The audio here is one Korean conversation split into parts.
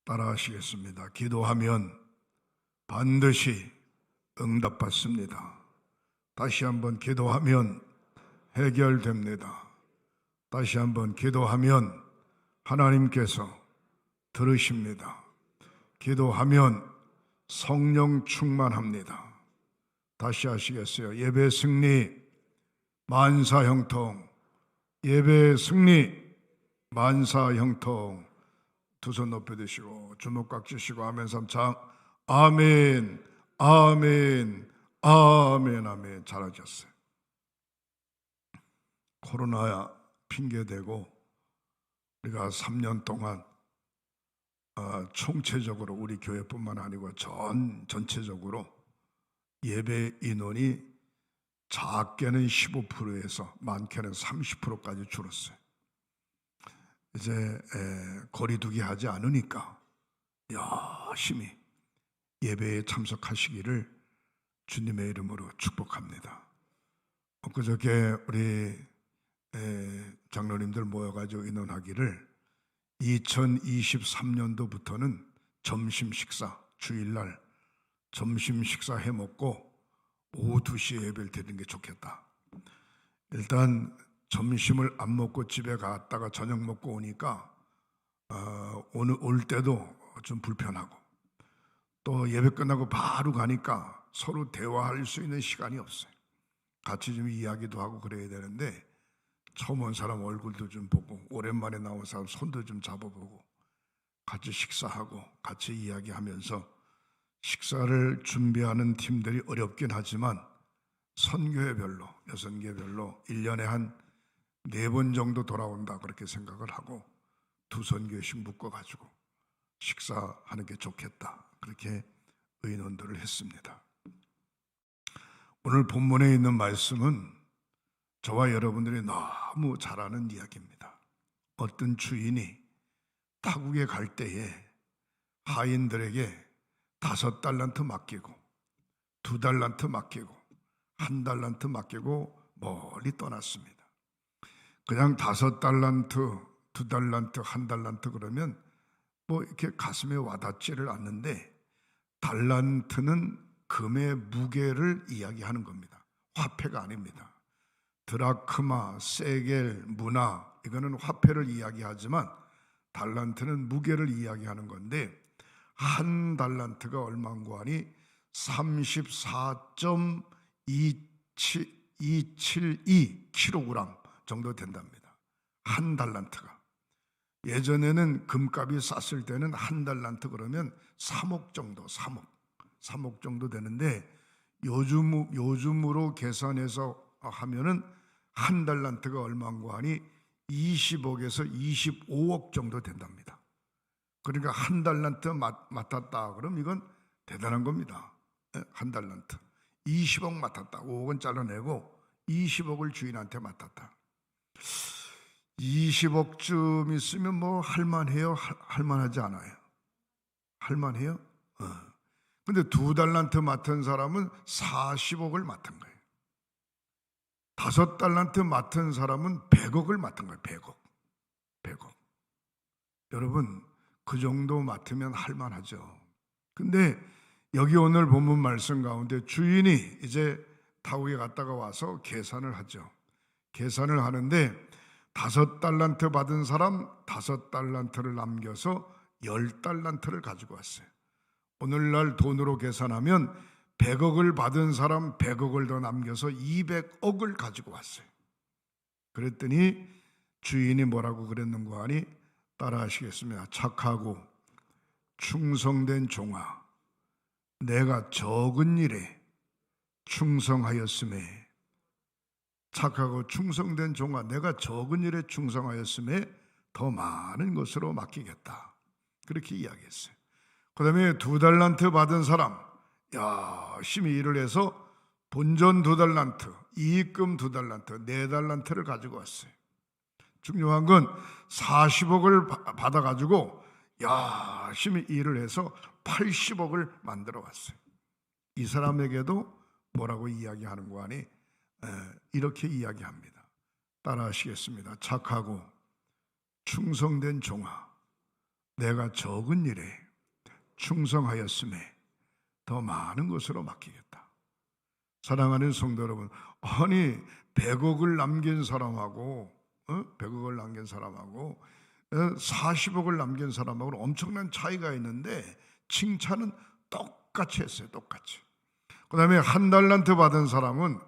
따라하시겠습니다. 기도하면 반드시 응답받습니다. 다시 한번 기도하면 해결됩니다. 다시 한번 기도하면 하나님께서 들으십니다. 기도하면 성령 충만합니다. 다시 하시겠어요? 예배 승리 만사 형통, 예배 승리 만사 형통. 두 손 높여 드시고 주먹 꽉 쥐시고 아멘 3창 아멘 아멘 아멘 아멘. 잘하셨어요. 코로나 핑계대고 우리가 3년 동안 총체적으로 우리 교회뿐만 아니고 전체적으로 예배 인원이 작게는 15%에서 많게는 30%까지 줄었어요. 이제 거리두기 하지 않으니까 열심히 예배에 참석하시기를 주님의 이름으로 축복합니다. 엊그저께 우리 장로님들 모여가지고 인원하기를 2023년도부터는 점심 식사, 주일날 점심 식사 해먹고 오후 2시에 예배를 드리는 게 좋겠다. 일단 점심을 안 먹고 집에 갔다가 저녁 먹고 오니까 올 때도 좀 불편하고, 또 예배 끝나고 바로 가니까 서로 대화할 수 있는 시간이 없어요. 같이 좀 이야기도 하고 그래야 되는데 처음 온 사람 얼굴도 좀 보고 오랜만에 나온 사람 손도 좀 잡아보고 같이 식사하고 같이 이야기하면서, 식사를 준비하는 팀들이 어렵긴 하지만 선교회별로 6개별로 1년에 한 4번 정도 돌아온다 그렇게 생각을 하고 두 선교회씩 묶어가지고 식사하는 게 좋겠다 그렇게 의논들을 했습니다. 오늘 본문에 있는 말씀은 저와 여러분들이 너무 잘 아는 이야기입니다. 어떤 주인이 타국에 갈 때에 하인들에게 5달란트 맡기고 2달란트 맡기고 1달란트 맡기고 멀리 떠났습니다. 그냥 5달란트, 2달란트, 1달란트 그러면 뭐 이렇게 가슴에 와닿지를 않는데, 달란트는 금의 무게를 이야기하는 겁니다. 화폐가 아닙니다. 드라크마, 세겔, 문화, 이거는 화폐를 이야기하지만 달란트는 무게를 이야기하는 건데, 1달란트가 얼마인고 하니 34.272kg 정도 된답니다. 1달란트가. 예전에는 금값이 쌌을 때는 1달란트 그러면 3억 정도, 3억 정도 되는데 요즘으로 계산해서 하면은 1달란트가 얼마인고 하니 20억에서 25억 정도 된답니다. 그러니까 1달란트 맡았다 그럼 이건 대단한 겁니다. 1달란트 20억 맡았다. 5억은 잘라내고 20억을 주인한테 맡았다. 20억쯤 있으면 뭐 할만해요? 할만하지 않아요? 할만해요? 근데 2달란트 맡은 사람은 40억을 맡은 거예요. 5달란트 맡은 사람은 100억을 맡은 거예요. 100억. 여러분, 그 정도 맡으면 할만하죠. 근데 여기 오늘 본문 말씀 가운데 주인이 이제 타국에 갔다가 와서 계산을 하죠. 계산을 하는데 5달란트 받은 사람 5달란트를 남겨서 10달란트를 가지고 왔어요. 오늘날 돈으로 계산하면 100억을 받은 사람 100억을 더 남겨서 200억을 가지고 왔어요. 그랬더니 주인이 뭐라고 그랬는가 하니 따라 하시겠습니다. 착하고 충성된 종아, 내가 적은 일에 충성하였음에, 착하고 충성된 종아, 내가 적은 일에 충성하였음에 더 많은 것으로 맡기겠다. 그렇게 이야기했어요. 그 다음에 2달란트 받은 사람 열심히 일을 해서 본전 2달란트, 이익금 2달란트, 4달란트를 가지고 왔어요. 중요한 건 40억을 받아가지고 열심히 일을 해서 80억을 만들어 왔어요. 이 사람에게도 뭐라고 이야기하는 거 아니? 이렇게 이야기합니다. 따라 하시겠습니다. 착하고 충성된 종아, 내가 적은 일에 충성하였음에 더 많은 것으로 맡기겠다. 사랑하는 성도 여러분, 아니 100억을 남긴 사람하고 100억을 남긴 사람하고 40억을 남긴 사람하고는 엄청난 차이가 있는데 칭찬은 똑같이 했어요. 똑같이. 그 다음에 한 달란트 받은 사람은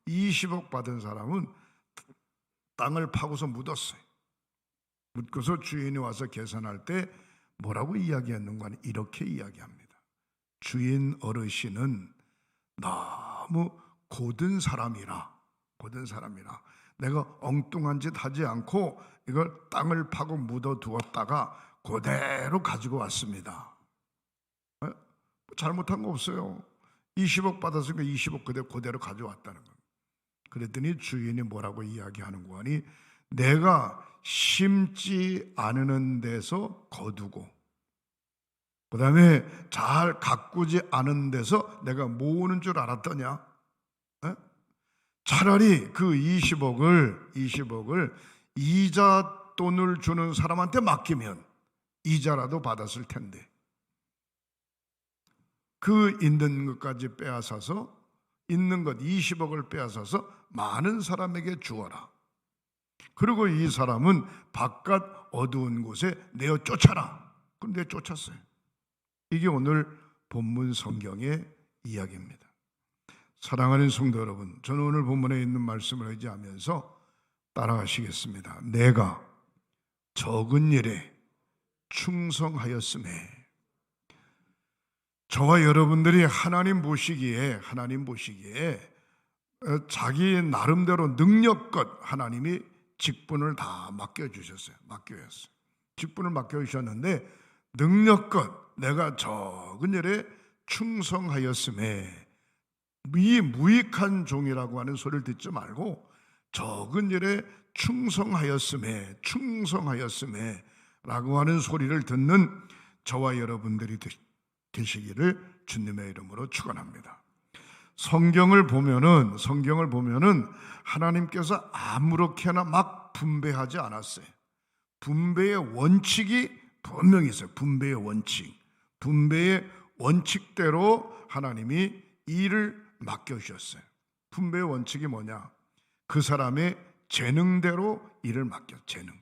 20억 받은 사람은 땅을 파고서 묻었어요. 묻고서 주인이 와서 계산할 때 뭐라고 이야기했는가 하니 이렇게 이야기합니다. 주인 어르신은 너무 고든 사람이라 내가 엉뚱한 짓 하지 않고 이걸 땅을 파고 묻어두었다가 그대로 가지고 왔습니다. 잘못한 거 없어요. 20억 받았으니까 20억 그대로 가져왔다는 겁니다. 그랬더니 주인이 뭐라고 이야기하는 거 하니 내가 심지 않은 데서 거두고 그 다음에 잘 가꾸지 않은 데서 내가 모으는 줄 알았더냐? 차라리 그 20억을 이자 돈을 주는 사람한테 맡기면 이자라도 받았을 텐데 그 있는 것까지 빼앗아서 있는 것 20억을 빼앗아서 많은 사람에게 주어라. 그리고 이 사람은 바깥 어두운 곳에 내어 쫓아라. 그럼 내어 쫓았어요. 이게 오늘 본문 성경의 이야기입니다. 사랑하는 성도 여러분, 저는 오늘 본문에 있는 말씀을 의지하면서 따라가시겠습니다. 내가 적은 일에 충성하였음에 저와 여러분들이 하나님 보시기에 자기 나름대로 능력껏 하나님이 직분을 다 맡겨주셨어요. 직분을 맡겨주셨는데 능력껏 내가 적은 일에 충성하였음에 이 무익한 종이라고 하는 소리를 듣지 말고 적은 일에 충성하였음에 라고 하는 소리를 듣는 저와 여러분들이 되시기를 주님의 이름으로 축원합니다. 성경을 보면은 하나님께서 아무렇게나 막 분배하지 않았어요. 분배의 원칙이 분명히 있어요. 분배의 원칙대로 하나님이 일을 맡겨주셨어요. 분배의 원칙이 뭐냐? 그 사람의 재능대로 일을 재능.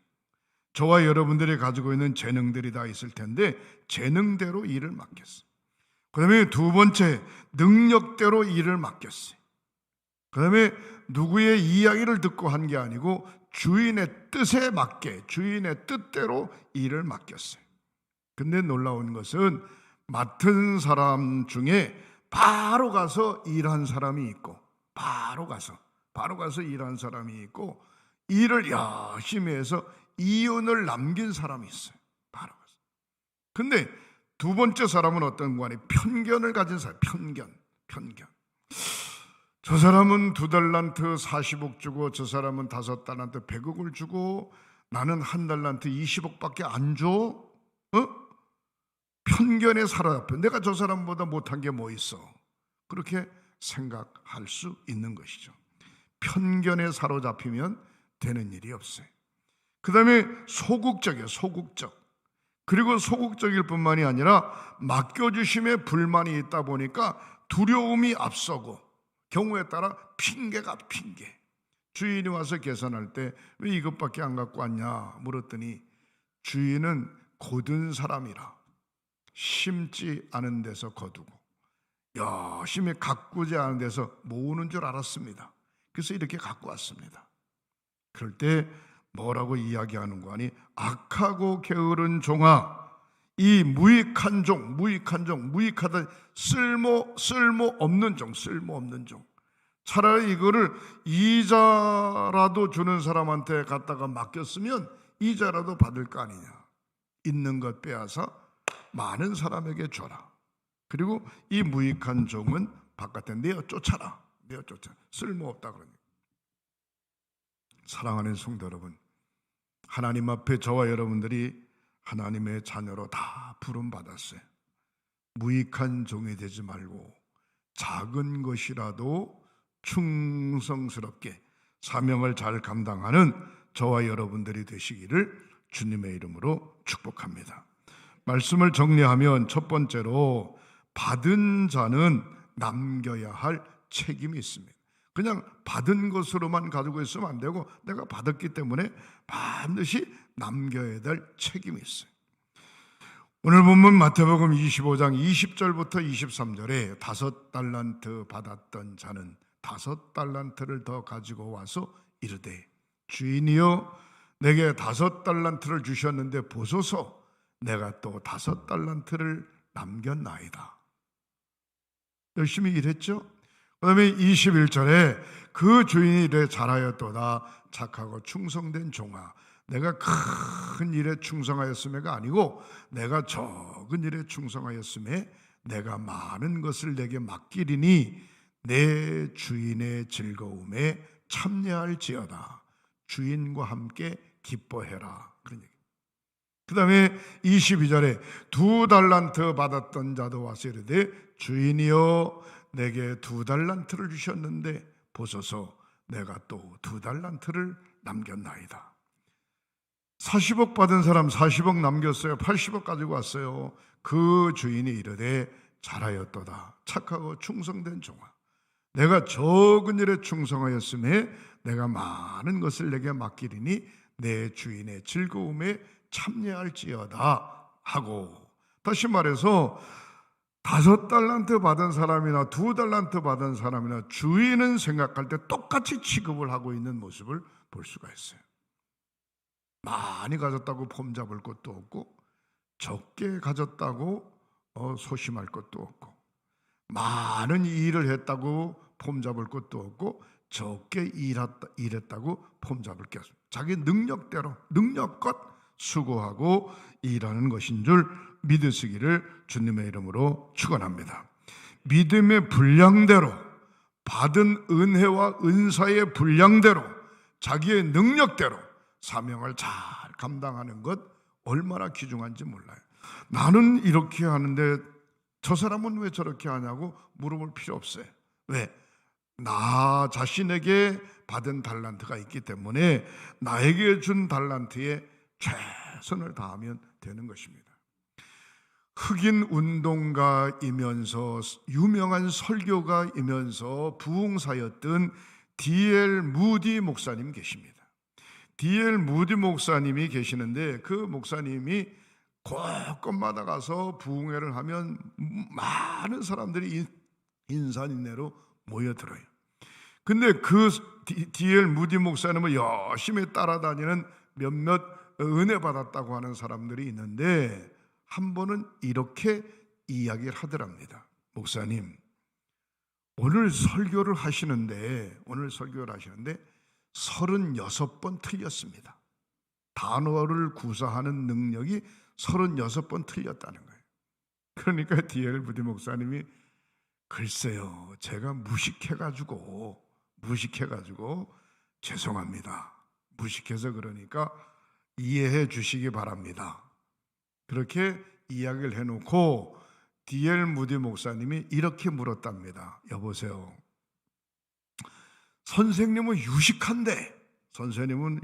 저와 여러분들이 가지고 있는 재능들이 다 있을 텐데 재능대로 일을 맡겼어요. 그 다음에 두 번째, 능력대로 일을 맡겼어요. 그 다음에 누구의 이야기를 듣고 한 게 아니고 주인의 뜻에 맞게 주인의 뜻대로 일을 맡겼어요. 근데 놀라운 것은 맡은 사람 중에 바로 가서 일한 사람이 있고 바로 가서 일한 사람이 있고 일을 열심히 해서 이윤을 남긴 사람이 있어요. 바로 가서. 근데 두 번째 사람은 어떤 거니? 편견을 가진 사람. 편견. 저 사람은 2달란트 40억 주고 저 사람은 5달란트 100억을 주고 나는 1달란트 20억밖에 안 줘? 편견에 사로잡혀. 내가 저 사람보다 못한 게 뭐 있어? 그렇게 생각할 수 있는 것이죠. 편견에 사로잡히면 되는 일이 없어요. 그 다음에 소극적이에요. 그리고 소극적일 뿐만이 아니라 맡겨주심에 불만이 있다 보니까 두려움이 앞서고 경우에 따라 핑계. 주인이 와서 계산할 때 왜 이것밖에 안 갖고 왔냐 물었더니 주인은 고든 사람이라 심지 않은 데서 거두고 열심히 가꾸지 않은 데서 모으는 줄 알았습니다. 그래서 이렇게 갖고 왔습니다. 그럴 때 뭐라고 이야기하는 거 아니? 악하고 게으른 종아, 이 무익하다 쓸모없는 종. 차라리 이거를 이자라도 주는 사람한테 갖다가 맡겼으면 이자라도 받을 거 아니냐. 있는 것 빼앗아 많은 사람에게 줘라. 그리고 이 무익한 종은 바깥에 내어 쫓아라. 쓸모없다 그러니까. 사랑하는 성도 여러분, 하나님 앞에 저와 여러분들이 하나님의 자녀로 다 부름받았어요. 무익한 종이 되지 말고 작은 것이라도 충성스럽게 사명을 잘 감당하는 저와 여러분들이 되시기를 주님의 이름으로 축복합니다. 말씀을 정리하면 첫 번째로 받은 자는 남겨야 할 책임이 있습니다. 그냥 받은 것으로만 가지고 있으면 안 되고 내가 받았기 때문에 반드시 남겨야 될 책임이 있어요. 오늘 본문 마태복음 25장 20절부터 23절에 5달란트 받았던 자는 5달란트를 더 가지고 와서 이르되 주인이여 내게 5달란트를 주셨는데 보소서 내가 또 5달란트를 남겼나이다. 열심히 일했죠. 그 다음에 21절에 그 주인이 이래 잘하였도다 착하고 충성된 종아 내가 큰 일에 충성하였음에가 아니고 내가 적은 일에 충성하였음에 내가 많은 것을 내게 맡기리니 내 주인의 즐거움에 참여할지어다 주인과 함께 기뻐해라. 그런 얘기. 그 다음에 22절에 2달란트 받았던 자도 와서 이르되 주인이여 내게 2달란트를 주셨는데 보소서 내가 또 2달란트를 남겼나이다. 40억 받은 사람 40억 남겼어요. 80억 가지고 왔어요. 그 주인이 이르되 잘하였도다 착하고 충성된 종아 내가 적은 일에 충성하였음에 내가 많은 것을 내게 맡기리니 내 주인의 즐거움에 참여할지어다 하고, 다시 말해서 5달란트 받은 사람이나 2달란트 받은 사람이나 주인은 생각할 때 똑같이 취급을 하고 있는 모습을 볼 수가 있어요. 많이 가졌다고 폼잡을 것도 없고 적게 가졌다고 소심할 것도 없고 많은 일을 했다고 폼잡을 것도 없고 적게 일했다고 폼잡을 게 없습니다. 자기 능력대로 능력껏 수고하고 일하는 것인 줄 믿으시기를 주님의 이름으로 축원합니다. 믿음의 분량대로 받은 은혜와 은사의 분량대로 자기의 능력대로 사명을 잘 감당하는 것 얼마나 귀중한지 몰라요. 나는 이렇게 하는데 저 사람은 왜 저렇게 하냐고 물어볼 필요 없어요. 왜? 나 자신에게 받은 달란트가 있기 때문에 나에게 준 달란트에 최선을 다하면 되는 것입니다. 흑인 운동가이면서 유명한 설교가이면서 부흥사였던 D.L. 무디 목사님 계십니다. D.L. 무디 목사님이 계시는데 그 목사님이 곳곳마다 가서 부흥회를 하면 많은 사람들이 인산인해로 모여들어요. 근데 그 D.L. 무디 목사님을 열심히 따라다니는 몇몇 은혜 받았다고 하는 사람들이 있는데 한 번은 이렇게 이야기를 하더랍니다. 목사님, 오늘 설교를 하시는데 36번 틀렸습니다. 단어를 구사하는 능력이 36번 틀렸다는 거예요. 그러니까 D.L. 무디 목사님이 글쎄요, 제가 무식해가지고 죄송합니다. 무식해서 그러니까 이해해 주시기 바랍니다. 그렇게 이야기를 해놓고 D.L. 무디 목사님이 이렇게 물었답니다. 여보세요, 선생님은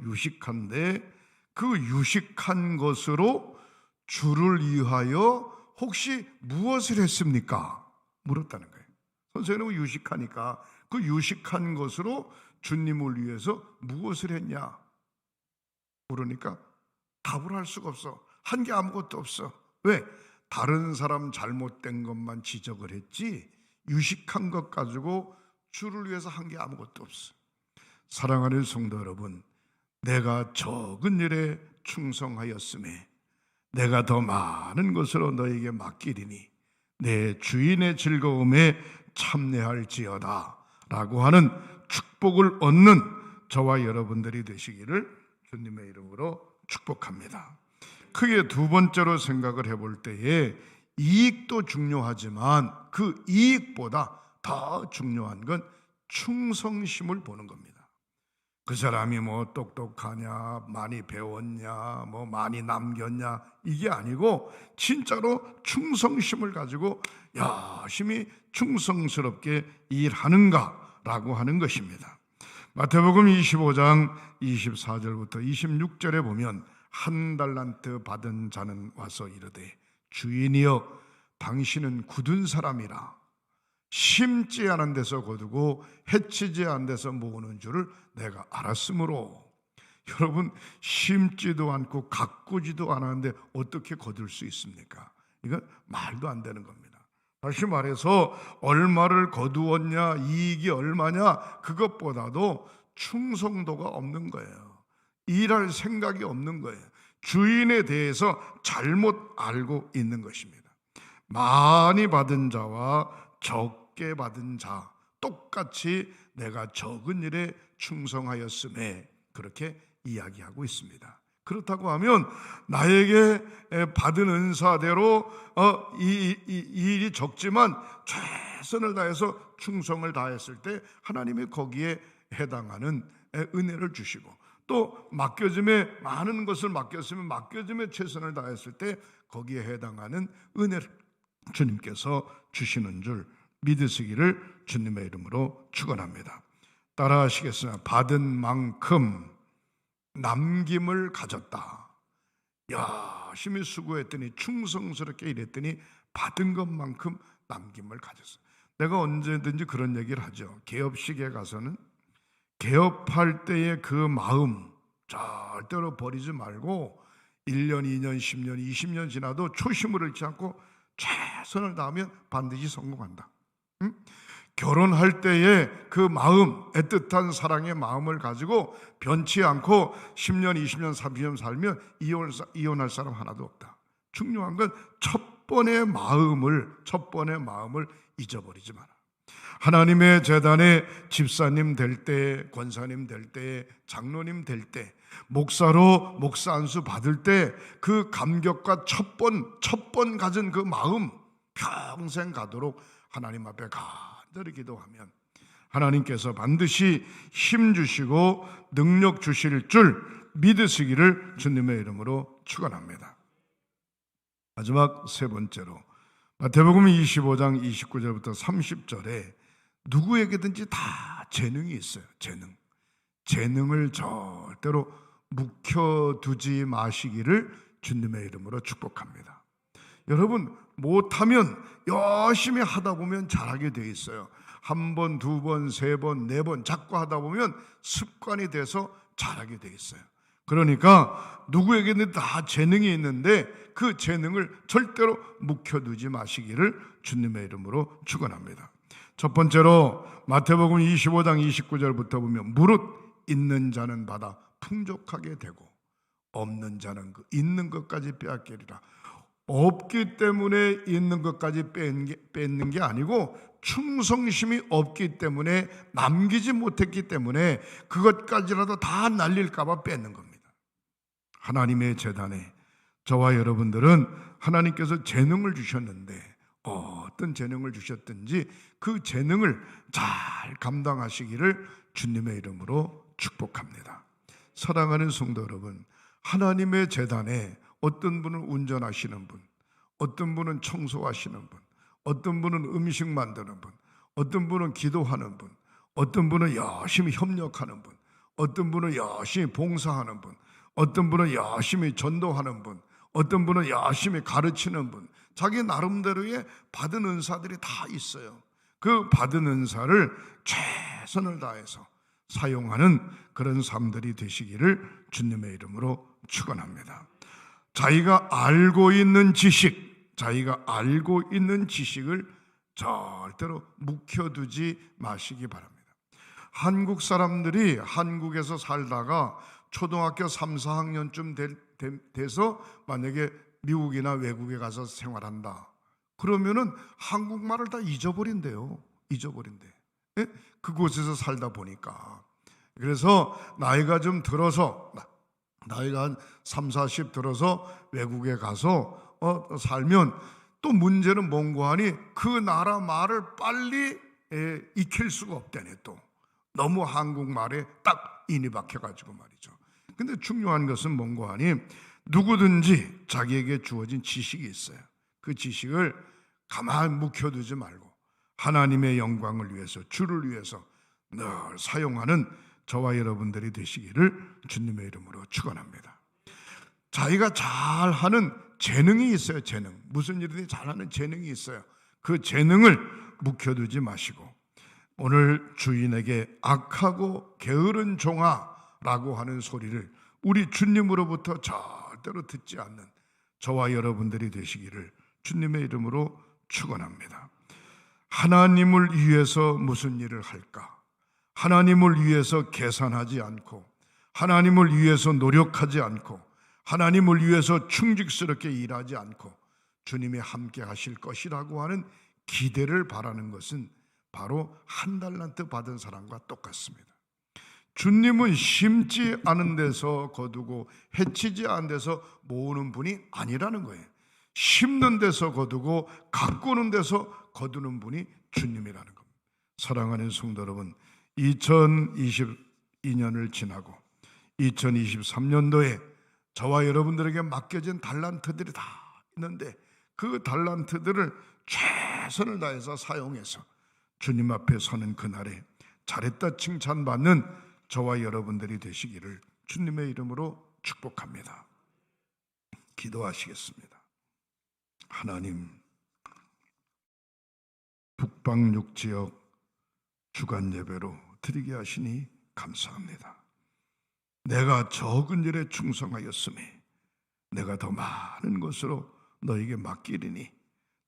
유식한데 그 유식한 것으로 주를 위하여 혹시 무엇을 했습니까? 물었다는 거예요. 선생님은 유식하니까 그 유식한 것으로 주님을 위해서 무엇을 했냐? 물으니까 답을 할 수가 없어. 한 게 아무것도 없어. 왜? 다른 사람 잘못된 것만 지적을 했지 유식한 것 가지고 주를 위해서 한 게 아무것도 없어. 사랑하는 성도 여러분, 내가 적은 일에 충성하였음에 내가 더 많은 것으로 너에게 맡기리니 내 주인의 즐거움에 참여할지어다 라고 하는 축복을 얻는 저와 여러분들이 되시기를 주님의 이름으로 축복합니다. 크게 두 번째로 생각을 해볼 때에 이익도 중요하지만 그 이익보다 더 중요한 건 충성심을 보는 겁니다. 그 사람이 뭐 똑똑하냐, 많이 배웠냐, 뭐 많이 남겼냐, 이게 아니고 진짜로 충성심을 가지고 열심히 충성스럽게 일하는가라고 하는 것입니다. 마태복음 25장 24절부터 26절에 보면 한 달란트 받은 자는 와서 이르되 주인이여 당신은 굳은 사람이라 심지 않은 데서 거두고 해치지 않은 데서 모으는 줄을 내가 알았으므로. 여러분, 심지도 않고 가꾸지도 않았는데 어떻게 거둘 수 있습니까? 이건 말도 안 되는 겁니다. 다시 말해서 얼마를 거두었냐, 이익이 얼마냐, 그것보다도 충성도가 없는 거예요. 일할 생각이 없는 거예요. 주인에 대해서 잘못 알고 있는 것입니다. 많이 받은 자와 적게 받은 자 똑같이 내가 적은 일에 충성하였음에 그렇게 이야기하고 있습니다. 그렇다고 하면 나에게 받은 은사대로 이 일이 적지만 최선을 다해서 충성을 다했을 때 하나님이 거기에 해당하는 은혜를 주시고, 또 맡겨짐에 많은 것을 맡겼으면 맡겨짐에 최선을 다했을 때 거기에 해당하는 은혜를 주님께서 주시는 줄 믿으시기를 주님의 이름으로 축원합니다. 따라하시겠습니다. 받은 만큼 남김을 가졌다. 열심히 수고했더니 충성스럽게 일했더니 받은 것만큼 남김을 가졌어요. 내가 언제든지 그런 얘기를 하죠. 개업식에 가서는 개업할 때의 그 마음 절대로 버리지 말고 1년, 2년, 10년, 20년 지나도 초심을 잃지 않고 최선을 다하면 반드시 성공한다. 응? 결혼할 때의 그 마음, 애틋한 사랑의 마음을 가지고 변치 않고 10년, 20년, 30년 살면 이혼할 사람 하나도 없다. 중요한 건 첫 번의 마음을 잊어버리지 마라. 하나님의 재단에 집사님 될 때, 권사님 될 때, 장로님 될 때, 목사로 목사 안수 받을 때 그 감격과 첫 번 가진 그 마음 평생 가도록 하나님 앞에 간절히 기도하면 하나님께서 반드시 힘 주시고 능력 주실 줄 믿으시기를 주님의 이름으로 축원합니다. 마지막 세 번째로 마태복음 25장 29절부터 30절에 누구에게든지 다 재능이 있어요. 재능을 절대로 묵혀두지 마시기를 주님의 이름으로 축복합니다. 여러분, 못하면 열심히 하다 보면 잘하게 돼 있어요. 한 번, 두 번, 세 번, 네 번 자꾸 하다 보면 습관이 돼서 잘하게 돼 있어요. 그러니까 누구에게는 다 재능이 있는데 그 재능을 절대로 묵혀두지 마시기를 주님의 이름으로 축원합니다. 첫 번째로 마태복음 25장 29절부터 보면 무릇 있는 자는 받아 풍족하게 되고 없는 자는 그 있는 것까지 빼앗기리라. 없기 때문에 있는 것까지 뺏는 게 아니고 충성심이 없기 때문에, 남기지 못했기 때문에 그것까지라도 다 날릴까 봐 뺏는 겁니다. 하나님의 재단에 저와 여러분들은 하나님께서 재능을 주셨는데 어떤 재능을 주셨든지 그 재능을 잘 감당하시기를 주님의 이름으로 축복합니다. 사랑하는 성도 여러분, 하나님의 재단에 어떤 분은 운전하시는 분, 어떤 분은 청소하시는 분, 어떤 분은 음식 만드는 분, 어떤 분은 기도하는 분, 어떤 분은 열심히 협력하는 분, 어떤 분은 열심히 봉사하는 분, 어떤 분은 열심히 전도하는 분, 어떤 분은 열심히 가르치는 분, 자기 나름대로의 받은 은사들이 다 있어요. 그 받은 은사를 최선을 다해서 사용하는 그런 삶들이 되시기를 주님의 이름으로 축원합니다. 자기가 알고 있는 지식을 절대로 묵혀두지 마시기 바랍니다. 한국 사람들이 한국에서 살다가 초등학교 3, 4학년쯤 돼서 만약에 미국이나 외국에 가서 생활한다. 그러면은 한국말을 다 잊어버린대. 예? 그곳에서 살다 보니까. 그래서 나이가 좀 들어서, 나이가 한 3, 40 들어서 외국에 가서 살면 또 문제는 뭔고 하니 그 나라 말을 빨리 익힐 수가 없다네. 또 너무 한국말에 딱 인이 박혀가지고 말이죠. 근데 중요한 것은 뭔고 하니 누구든지 자기에게 주어진 지식이 있어요. 그 지식을 가만히 묵혀두지 말고 하나님의 영광을 위해서, 주를 위해서 늘 사용하는 저와 여러분들이 되시기를 주님의 이름으로 축원합니다. 자기가 잘하는 재능이 있어요. 재능. 무슨 일이든 잘하는 재능이 있어요. 그 재능을 묵혀두지 마시고 오늘 주인에게 악하고 게으른 종아라고 하는 소리를 우리 주님으로부터 절대로 듣지 않는 저와 여러분들이 되시기를 주님의 이름으로 축원합니다. 하나님을 위해서 무슨 일을 할까? 하나님을 위해서 계산하지 않고 하나님을 위해서 노력하지 않고 하나님을 위해서 충직스럽게 일하지 않고 주님이 함께 하실 것이라고 하는 기대를 바라는 것은 바로 한 달란트 받은 사람과 똑같습니다. 주님은 심지 않은 데서 거두고 해치지 않은 데서 모으는 분이 아니라는 거예요. 심는 데서 거두고 가꾸는 데서 거두는 분이 주님이라는 겁니다. 사랑하는 성도 여러분, 2022년을 지나고 2023년도에 저와 여러분들에게 맡겨진 달란트들이 다 있는데 그 달란트들을 최선을 다해서 사용해서 주님 앞에 서는 그날에 잘했다 칭찬받는 저와 여러분들이 되시기를 주님의 이름으로 축복합니다. 기도하시겠습니다. 하나님, 북방 6지역 주간 예배로 드리게 하시니 감사합니다. 내가 적은 일에 충성하였음에 내가 더 많은 것으로 너에게 맡기리니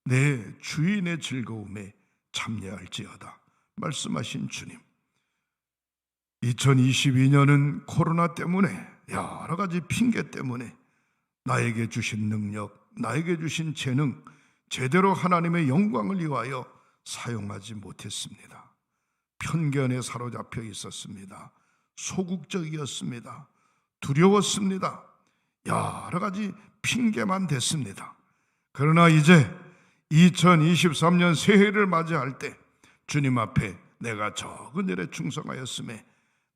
내 주인의 즐거움에 참여할지어다 말씀하신 주님, 2022년은 코로나 때문에 여러 가지 핑계 때문에 나에게 주신 능력, 나에게 주신 재능 제대로 하나님의 영광을 위하여 사용하지 못했습니다. 편견에 사로잡혀 있었습니다. 소극적이었습니다. 두려웠습니다. 여러 가지 핑계만 댔습니다. 그러나 이제 2023년 새해를 맞이할 때 주님 앞에 내가 적은 일에 충성하였음에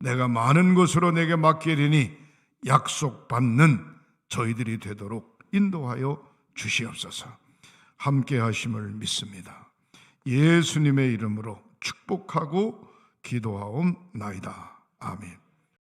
내가 많은 것으로 내게 맡기리니 약속받는 저희들이 되도록 인도하여 주시옵소서. 함께 하심을 믿습니다. 예수님의 이름으로 축복하고 기도하옵나이다. 아멘.